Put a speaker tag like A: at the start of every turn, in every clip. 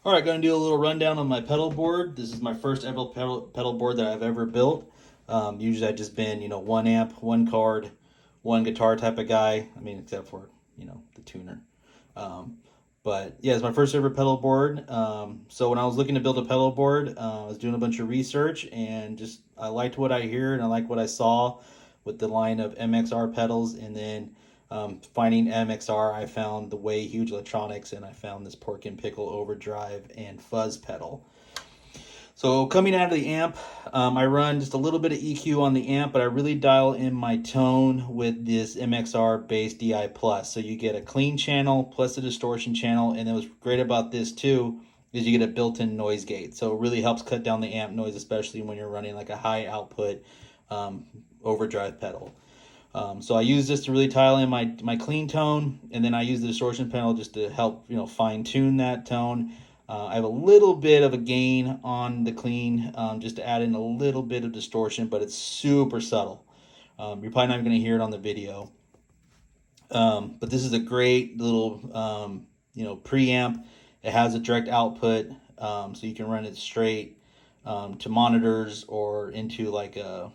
A: All right, going to do a little rundown on my pedal board. This is my first ever pedal board that I've ever built. Usually I've just been, one amp, one card, one guitar type of guy. I mean, except for, the tuner. But yeah, it's my first ever pedal board. So when I was looking to build a pedal board, I was doing a bunch of research and just I liked what I hear and I liked what I saw with the line of MXR pedals, and then finding MXR, I found the Way Huge Electronics, and I found this Pork and Pickle overdrive and fuzz pedal. So coming out of the amp, I run just a little bit of EQ on the amp, but I really dial in my tone with this MXR bass DI plus. So you get a clean channel plus a distortion channel, and what's great about this too is you get a built-in noise gate. So it really helps cut down the amp noise, especially when you're running like a high output overdrive pedal. So I use this to really dial in my clean tone, and then I use the distortion pedal just to help fine tune that tone. I have a little bit of a gain on the clean, just to add in a little bit of distortion, but it's super subtle. You're probably not even going to hear it on the video. But this is a great little preamp. It has a direct output, so you can run it straight to monitors or into like a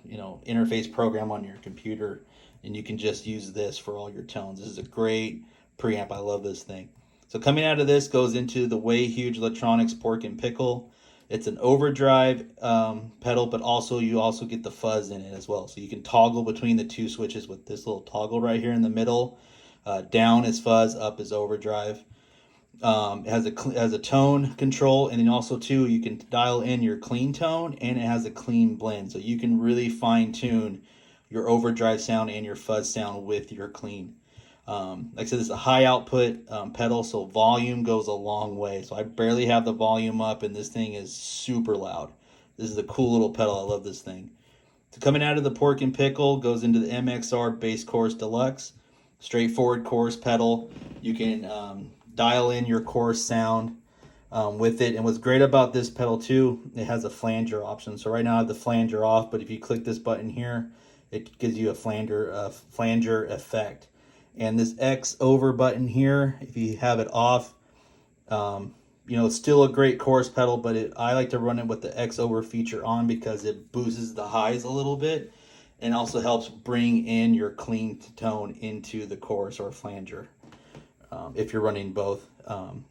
A: interface program on your computer, and you can just use this for all your tones. This is a great preamp. I love this thing. So coming out of this goes into the Way Huge Electronics Pork and Pickle. It's an overdrive pedal, but you also get the fuzz in it as well. So you can toggle between the two switches with this little toggle right here in the middle. Down is fuzz, up is overdrive. It has a tone control, and then also too you can dial in your clean tone, and it has a clean blend, so you can really fine tune your overdrive sound and your fuzz sound with your clean. Like I said, this is a high output pedal, so volume goes a long way. So I barely have the volume up, and this thing is super loud. This is a cool little pedal. I love this thing. So coming out of the Pork and Pickle goes into the MXR Bass Chorus Deluxe. Straightforward chorus pedal. You can dial in your chorus sound with it. And what's great about this pedal too, it has a flanger option. So right now I have the flanger off, but if you click this button here, it gives you a flanger effect. And this X over button here, if you have it off, it's still a great chorus pedal, but I like to run it with the X over feature on because it boosts the highs a little bit and also helps bring in your clean tone into the chorus or flanger if you're running both.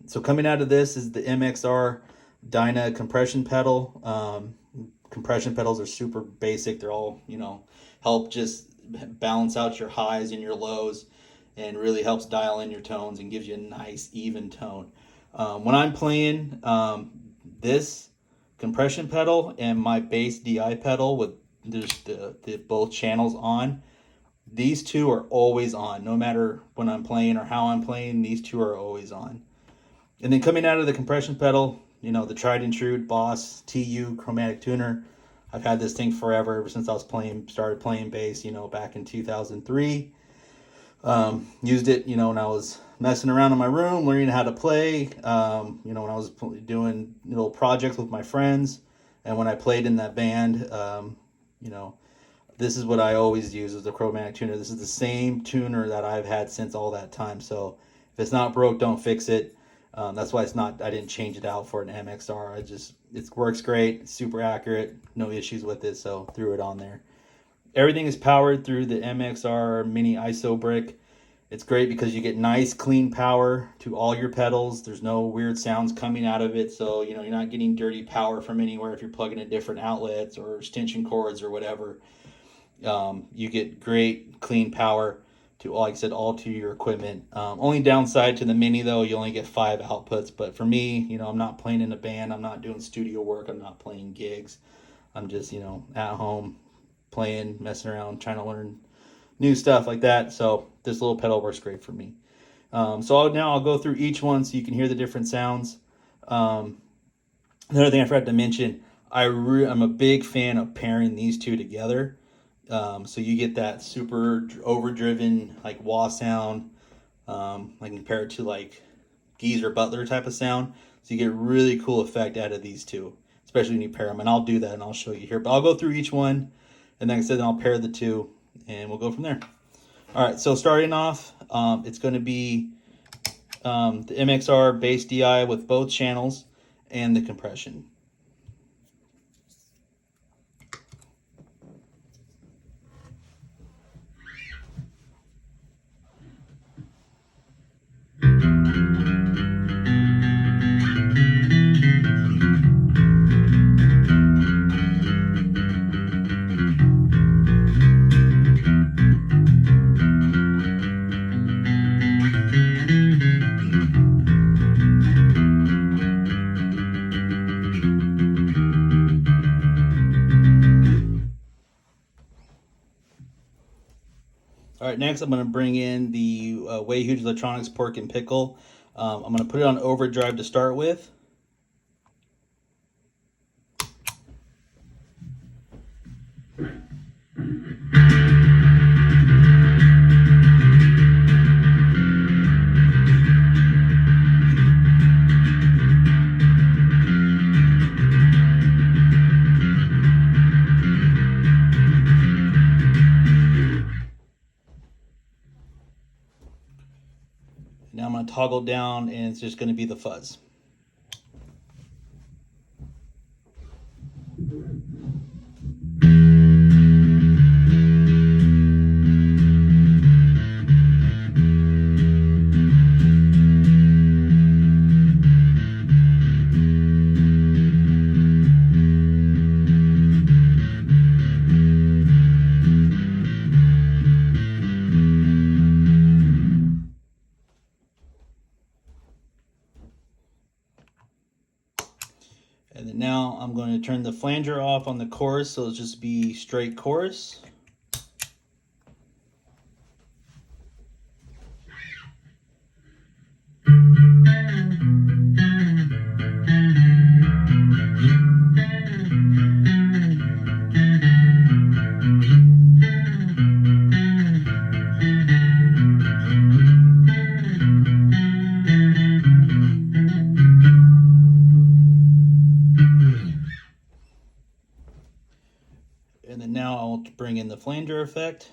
A: So coming out of this is the MXR Dyna compression pedal. Compression pedals are super basic. They're all, help just balance out your highs and your lows, and really helps dial in your tones and gives you a nice even tone. When I'm playing this compression pedal and my bass DI pedal with just the both channels on, these two are always on. No matter when I'm playing or how I'm playing, these two are always on. And then coming out of the compression pedal, the tried and true Boss TU chromatic tuner. I've had this thing forever, ever since I started playing bass, back in 2003. Used it, when I was messing around in my room, learning how to play, when I was doing little projects with my friends, and when I played in that band, this is what I always use as a chromatic tuner. This is the same tuner that I've had since all that time. So if it's not broke, don't fix it. That's why I didn't change it out for an MXR. It works great, super accurate, no issues with it, so threw it on there. Everything is powered through the MXR Mini ISO brick. It's great because you get nice clean power to all your pedals. There's no weird sounds coming out of it, so you're not getting dirty power from anywhere if you're plugging in different outlets or extension cords or whatever. You get great clean power to, like I said, all to your equipment. Only downside to the Mini though, you only get 5 outputs. But for me, I'm not playing in a band. I'm not doing studio work. I'm not playing gigs. I'm just, at home playing, messing around, trying to learn new stuff like that. So this little pedal works great for me. So now I'll go through each one so you can hear the different sounds. Another thing I forgot to mention, I'm a big fan of pairing these two together. So you get that super overdriven like wah sound. I can compare it to like Geezer Butler type of sound. So you get really cool effect out of these two, especially when you pair them. And I'll do that and I'll show you here. But I'll go through each one, and like I said, then I'll pair the two, and we'll go from there. All right, so starting off, it's going to be the MXR bass DI with both channels. and the compression. All right, next I'm going to bring in the Way Huge Electronics Pork and Pickle. I'm going to put it on overdrive to start with. Now I'm going to toggle down and it's just going to be the fuzz. And then now I'm going to turn the flanger off on the chorus, so it'll just be straight chorus. And then now I'll bring in the flanger effect.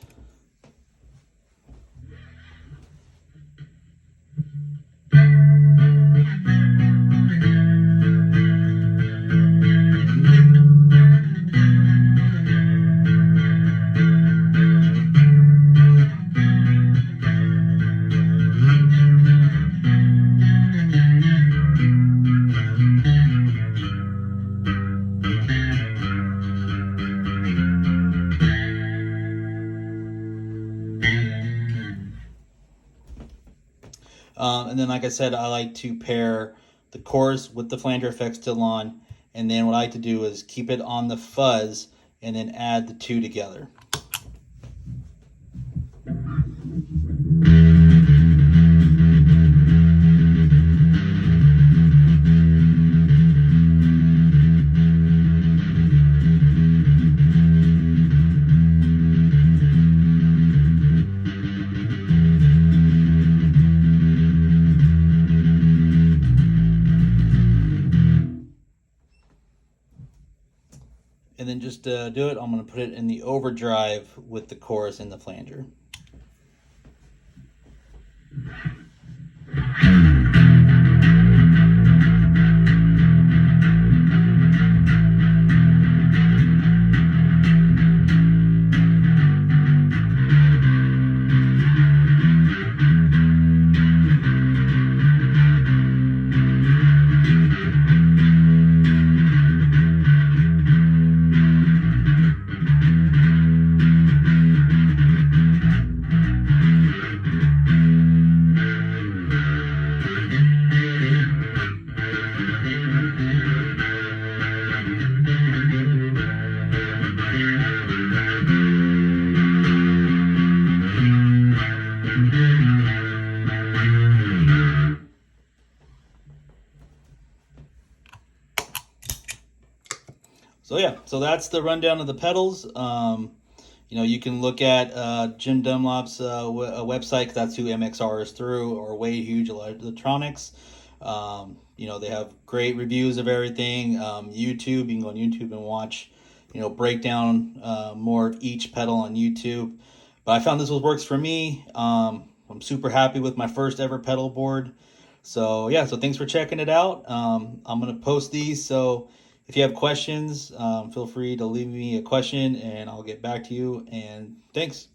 A: And then, like I said, I like to pair the chorus with the flanger effect still on. And then what I like to do is keep it on the fuzz and then add the two together. And then just to do it, I'm going to put it in the overdrive with the chorus and the flanger. So yeah, so that's the rundown of the pedals. You know, you can look at Jim Dunlop's website, 'cause that's who MXR is through, or Way Huge Electronics. You know, they have great reviews of everything. YouTube, you can go on YouTube and watch, you know, breakdown more of each pedal on YouTube. But I found this works for me. I'm super happy with my first ever pedal board. So yeah, so thanks for checking it out. I'm gonna post these, so if you have questions, feel free to leave me a question and I'll get back to you. And thanks.